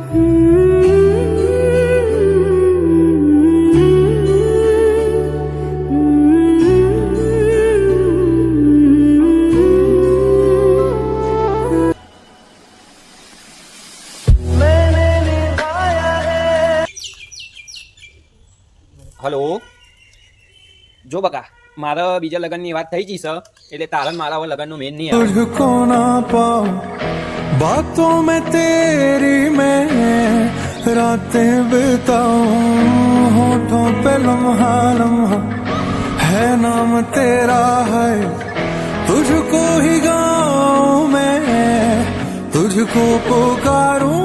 hello जो बका मारा बीजा लगन की बात थी जी सर એટલે તારન મારા હવે લગન નું મેન નહીં આવે तुझको ना पाऊं बातों में तेरी मैं रातें बिताऊं होठों पे लम्हा लम्हा है नाम तेरा है तुझको ही गाऊं मैं तुझको पुकारूं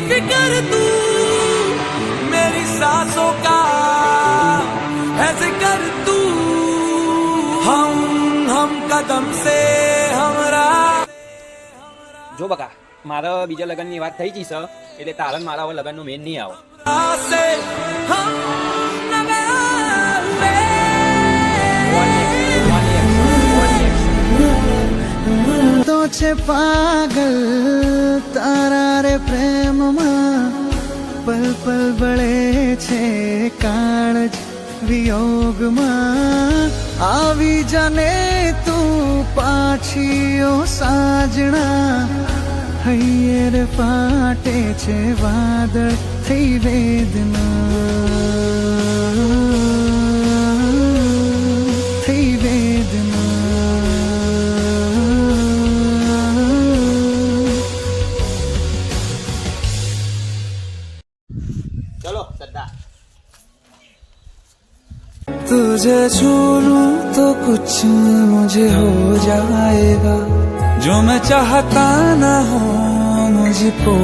फिकर तू मेरी सांसों का ऐसे कर तू हम कदम से हमरा જો બકા મારા બીજા લગન ની વાત થઈ जी સર એટલે તારન મારા હવે લગન નું મેન નહીં આવે से हम लगा तो छे पागल तारा रे प्रेम मा पल पल बड़े छे काळज वियोग मा आवी जाने तू पाछीओ साजना हૈયે रे फाटे छे वादळ थई वेदना थई वेदना चलो श्रद्धा तुझे छू लूं तो कुछ मुझे हो जाएगा जो मैं चाहता ना हो मुझको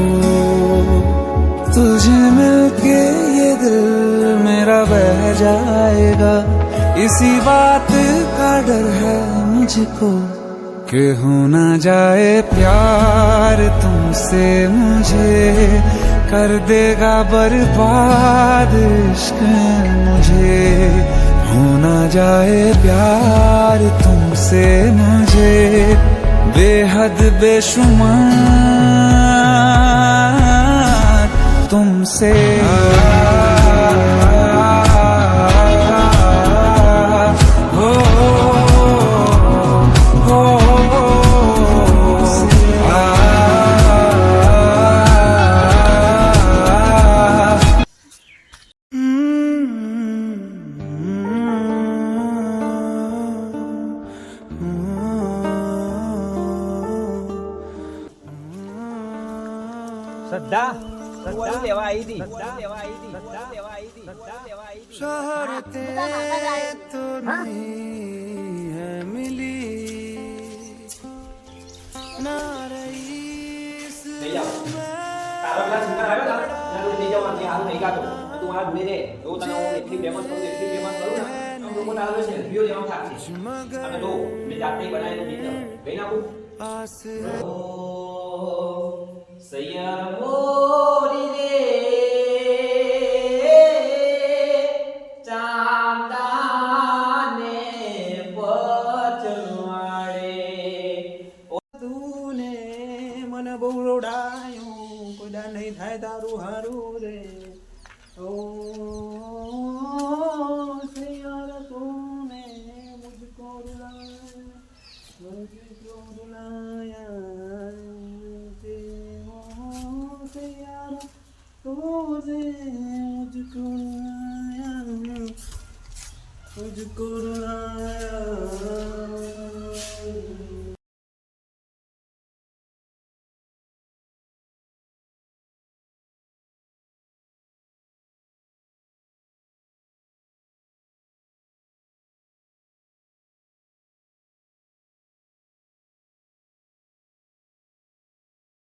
तुझे मिलके ये दिल मेरा बह जाएगा इसी बात का डर है मुझको कि हो ना जाए प्यार तुमसे मुझे कर देगा बर्बाद इश्क मुझे हो ना जाए प्यार तुमसे मुझे बेहद बेशुमार तुमसे શ્રદ્ધા શ્રદ્ધા લેવા આવી દી લેવા આવી દી લેવા આવી દી લેવા આવી દી शोहरते तो नहीं है मिली ना रही લઈ જાઓ તારો ક્લાસ સુધા આવ્યો ને જરૂર લઈ જાવ અને હાલ નહીં કાતો તું આ ભૂલી દે જો તને હું એટલી ફેમસ કરું ને તો લોકો તારો છે વિડિયો લેવા થાકશે અને તો મેં જાતે બનાવીને દીધો ગઈ નાખું आस સૈયા મોરી રે ચાંદાને પચવાડે ઓ તુને મન બોડાયું કોઈડા નહીં થાય તારું હારું રે ઓ સૈયા તુને મુझको रुलाया मुझको रुलाया